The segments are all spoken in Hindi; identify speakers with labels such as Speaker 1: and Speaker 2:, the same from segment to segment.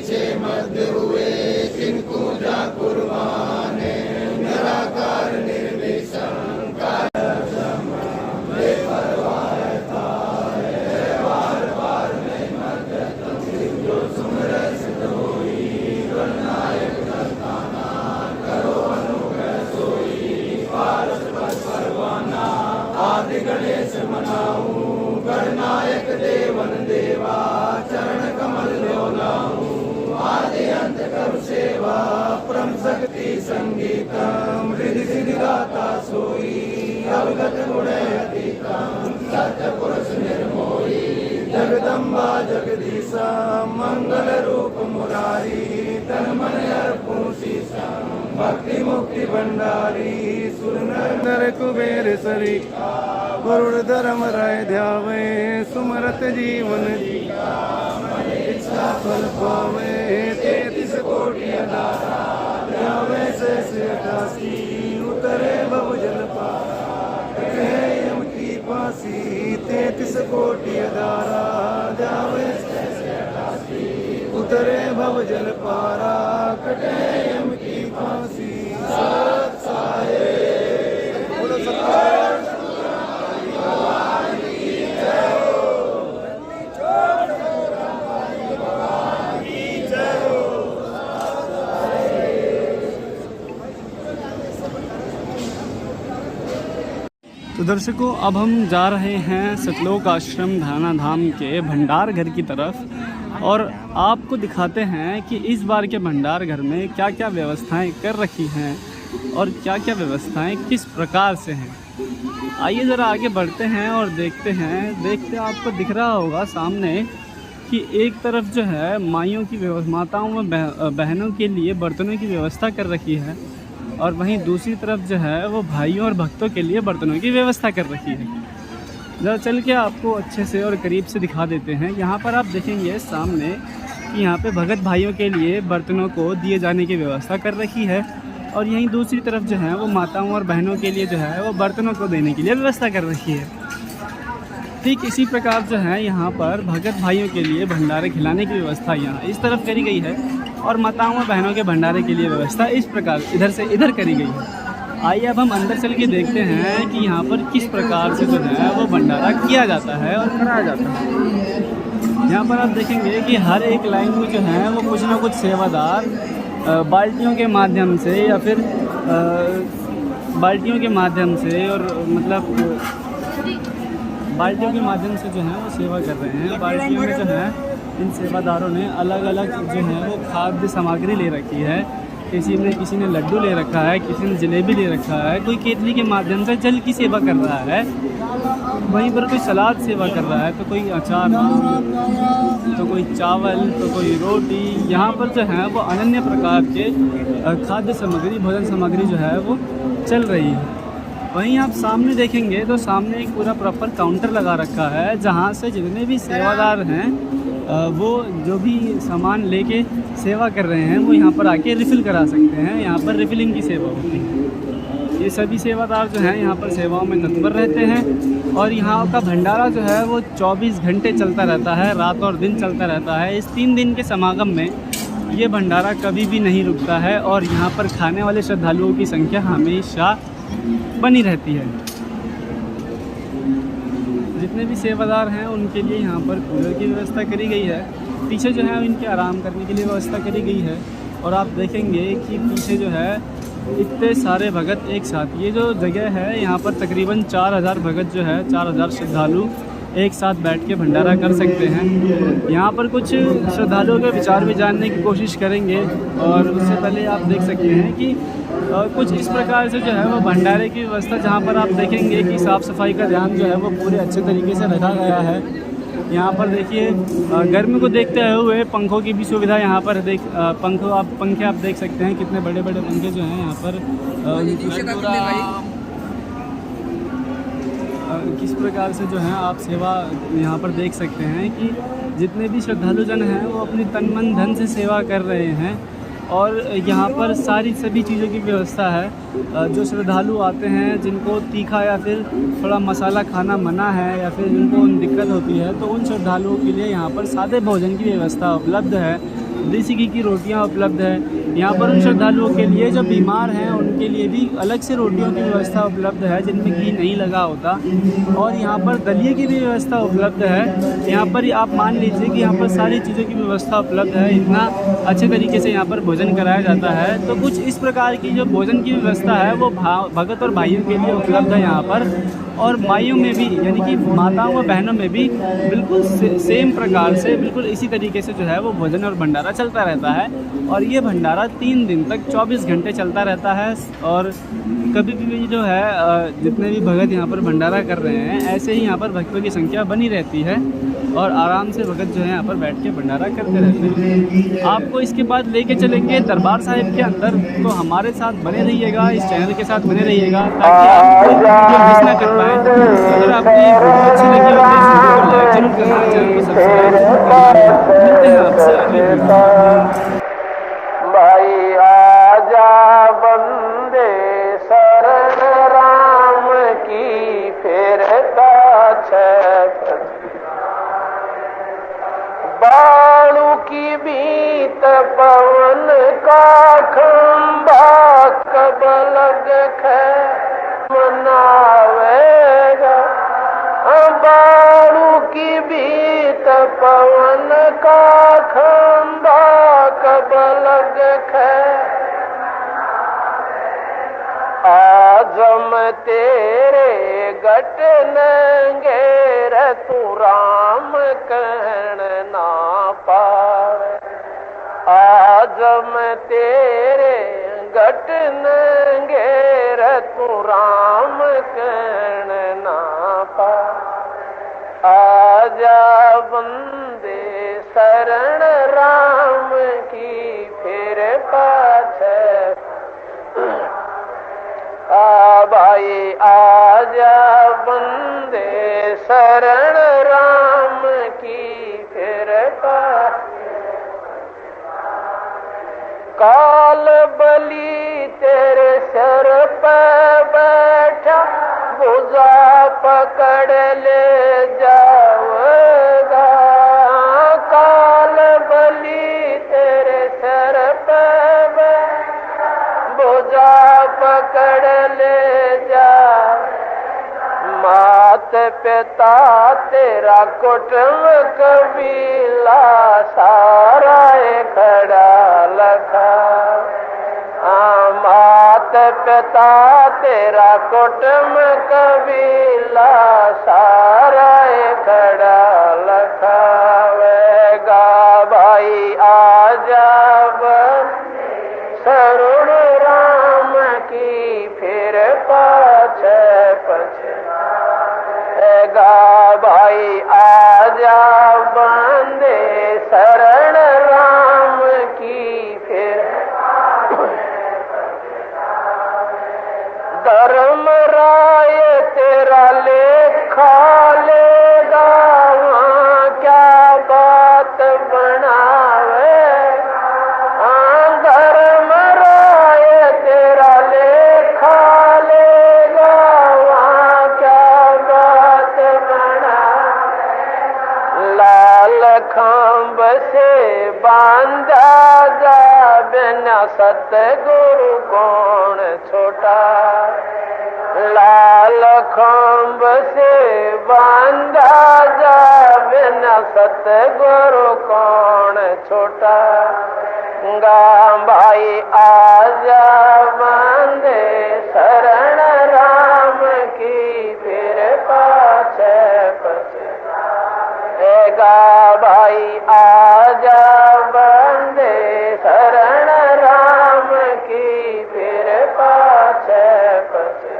Speaker 1: पीछे मध्य हुए किनको जा कुर्बान निराकार निर्विशंकार गणेश मनाऊं गणनायक देवन देवा चरण कमल लोलाऊं आदि अंत कर सेवा परम शक्ति संगीतम हृदय सिद्धि गाता सोई अवगत गुण अतीतम सत्य पुरुष निर्मोही जगदम्बा जगदीशा मंगल रूप मुरारी तन मन अर्पूं शीशम भक्ति मुक्ति भंडारी सुर नर कुबेर सरी वरुण धर्म राय ध्यावे सुमरत जीवन जिया मन इच्छा फल पावे 33 कोटि अदारा ध्यावे शेष 88 उतरे भव जल पारा कटे यम की फांसी 33 कोटि अदारा ध्यावे शेष 88 उतरे भव जल पारा कटे यम की फांसी सत साहे बोलो सत्कार
Speaker 2: तो दर्शकों, अब हम जा रहे हैं सतलोक आश्रम धाना धाम के भंडार घर की तरफ और आपको दिखाते हैं कि इस बार के भंडार घर में क्या क्या व्यवस्थाएं कर रखी हैं और क्या क्या व्यवस्थाएं किस प्रकार से हैं। आइए ज़रा आगे बढ़ते हैं और देखते आपको दिख रहा होगा सामने कि एक तरफ जो है माइयों की माताओं व बहनों के लिए बर्तनों की व्यवस्था कर रखी है और वहीं दूसरी तरफ जो है वो भाइयों और भक्तों के लिए बर्तनों की व्यवस्था कर रखी है। ज़रा चल के आपको अच्छे से और करीब से दिखा देते हैं। यहाँ पर आप देखेंगे सामने कि यहाँ पे भगत भाइयों के लिए बर्तनों को दिए जाने की व्यवस्था कर रखी है और यहीं दूसरी तरफ जो है वो माताओं और बहनों के लिए जो है वो बर्तनों को देने के लिए व्यवस्था कर रखी है। ठीक इसी प्रकार जो है यहाँ पर भगत भाइयों के लिए भंडारे खिलाने की व्यवस्था यहाँ इस तरफ करी गई है और माताओं और बहनों के भंडारे के लिए व्यवस्था इस प्रकार इधर से इधर करी गई है। आइए अब हम अंदर चल के देखते हैं कि यहाँ पर किस प्रकार से जो है वो भंडारा किया जाता है और कराया जाता है। यहाँ पर आप देखेंगे कि हर एक लाइन में जो है वो कुछ ना कुछ सेवादार बाल्टियों के माध्यम से या फिर बाल्टियों के माध्यम से और मतलब बाल्टियों के माध्यम से जो है वो सेवा कर रहे हैं। बाल्टियों में जो है इन सेवादारों ने अलग अलग जो है वो खाद्य सामग्री ले रखी है। किसी ने लड्डू ले रखा है, किसी ने जलेबी ले रखा है, कोई केतली के माध्यम से जल की सेवा कर रहा है, वहीं पर कोई सलाद सेवा कर रहा है, तो कोई अचार, तो कोई चावल, तो कोई रोटी। यहाँ पर जो है वो अनन्य प्रकार के खाद्य सामग्री भोजन सामग्री जो है वो चल रही है। वहीं आप सामने देखेंगे तो सामने एक पूरा प्रॉपर काउंटर लगा रखा है जहाँ से जितने भी सेवादार हैं वो जो भी सामान लेके सेवा कर रहे हैं वो यहाँ पर आके रिफ़िल करा सकते हैं। यहाँ पर रिफ़िलिंग की सेवा होती है। ये सभी सेवादार जो हैं यहाँ पर सेवाओं में तत्पर रहते हैं और यहाँ का भंडारा जो है वो 24 घंटे चलता रहता है, रात और दिन चलता रहता है। इस 3 दिन के समागम में ये भंडारा कभी भी नहीं रुकता है और यहाँ पर खाने वाले श्रद्धालुओं की संख्या हमेशा बनी रहती है। जितने भी सेवादार हैं उनके लिए यहाँ पर कूलर की व्यवस्था करी गई है। पीछे जो है इनके आराम करने के लिए व्यवस्था करी गई है और आप देखेंगे कि पीछे जो है इतने सारे भगत एक साथ, ये जो जगह है यहाँ पर तकरीबन 4000 भगत जो है 4000 श्रद्धालु एक साथ बैठ के भंडारा कर सकते हैं। यहाँ पर कुछ श्रद्धालुओं के विचार भी जानने की कोशिश करेंगे और उससे पहले आप देख सकते हैं कि कुछ इस प्रकार से जो है वो भंडारे की व्यवस्था, जहाँ पर आप देखेंगे कि साफ़ सफाई का ध्यान जो है वो पूरे अच्छे तरीके से रखा गया है। यहाँ पर देखिए गर्मी को देखते हुए पंखों की भी सुविधा यहाँ पर पंखे आप देख सकते हैं, कितने बड़े बड़े पंखे जो हैं यहाँ पर किस प्रकार से जो है आप सेवा यहाँ पर देख सकते हैं कि जितने भी श्रद्धालुजन हैं वो अपनी तन मन धन से सेवा कर रहे हैं और यहाँ पर सभी चीज़ों की व्यवस्था है। जो श्रद्धालु आते हैं जिनको तीखा या फिर थोड़ा मसाला खाना मना है या फिर जिनको दिक्कत होती है तो उन श्रद्धालुओं के लिए यहाँ पर सादे भोजन की व्यवस्था उपलब्ध है। देसी घी की रोटियां उपलब्ध है। यहाँ पर उन श्रद्धालुओं के लिए जो बीमार हैं उनके लिए भी अलग से रोटियों की व्यवस्था उपलब्ध है जिनमें घी नहीं लगा होता। और यहाँ पर दलिए की भी व्यवस्था उपलब्ध है। यहाँ पर आप मान लीजिए कि यहाँ पर सारी चीज़ों की व्यवस्था उपलब्ध है। इतना अच्छे तरीके से यहाँ पर भोजन कराया जाता है। तो कुछ इस प्रकार की जो भोजन की व्यवस्था है वो भगत और भाइयों के लिए उपलब्ध है यहाँ पर। और माइयों में भी यानी कि माताओं व बहनों में भी बिल्कुल सेम प्रकार से बिल्कुल इसी तरीके से जो है वो भोजन और भंडारा चलता रहता है। और ये भंडारा 3 दिन तक 24 घंटे चलता रहता है। और कभी भी जो है जितने भी भगत यहाँ पर भंडारा कर रहे हैं ऐसे ही यहाँ पर भक्तों की संख्या बनी रहती है और आराम से भगत जो है यहाँ पर बैठ के भंडारा करते रहते हैं। आपको इसके बाद लेके चलेंगे दरबार साहिब के अंदर, तो हमारे साथ बने रहिएगा, इस चैनल के साथ बने रहिएगा ताकि आप कोई वीडियो मिस ना कर पाएँ। अगर आपको ये वीडियो अच्छी लगी हो तो इस वीडियो को लाइक जरूर करना, चैनल को सब्सक्राइब जरूर करना। मिलते हैं आपसे अगले वीडियो में।
Speaker 1: भाई आजा बंदे शरण राम की फिरता छत बाणु की बीत पवन का खंबा कब लग मनावेगा बाणु की बीत पवन का खंबा कब लग आजम तेरे गट नंगेर तू राम कहन ना पावे आजम तेरे गट नंगेर तू राम कहन ना पावे आजा बंदे शरण राम की फिर पाछे भाई आजा बंदे शरण राम की फिर काल बलि तेरे सर पे बैठा भुजा पकड़ ले जाओगा काल बलि तेरे सर पे भुजा पकड़ ले जा मात पिता तेरा कुटुंब कबीला सारा खड़ा लखा मात पिता तेरा कुटुंब कबीला सारा खड़ा लखावेगा भाई आजा सरुण राम की फिर पाछे पछे भाई आजा बंदे शरण राम की फिर धर्म राय तेरा लेखा लेगा वहाँ क्या बात बनावे धर्म राय तेरा लेखा लेगा वहाँ क्या बात बना लाल खंभ से बांधा जा बिना सतगुरु कौन छोटा लाल खंभ से बांधा जा बिना सतगुरु कौन छोटा भाई आजा बंदे शरण राम की फिर पाछे पछे भाई आजा बंदे शरण राम की फिर पाछे पछे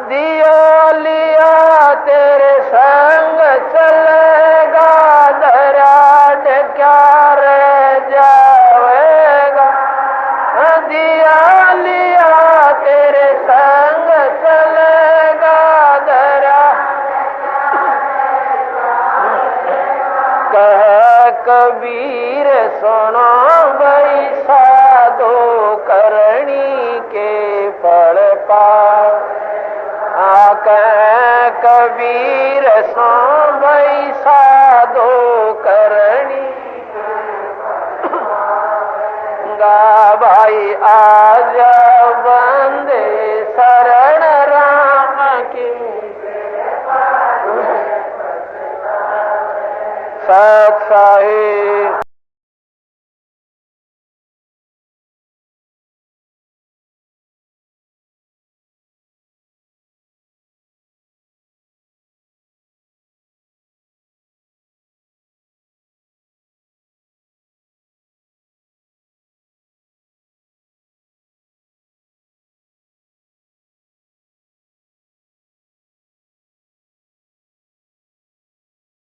Speaker 1: दिया लिया तेरे संग चलेगा दराड क्या रह जाएगा दिया लिया तेरे संग चलेगा दरा कह कबीर सुनो भाई साधो करनी के फल पा कबीर सो भाई साधो करनी आजा बंदे शरण राम की सत साहिब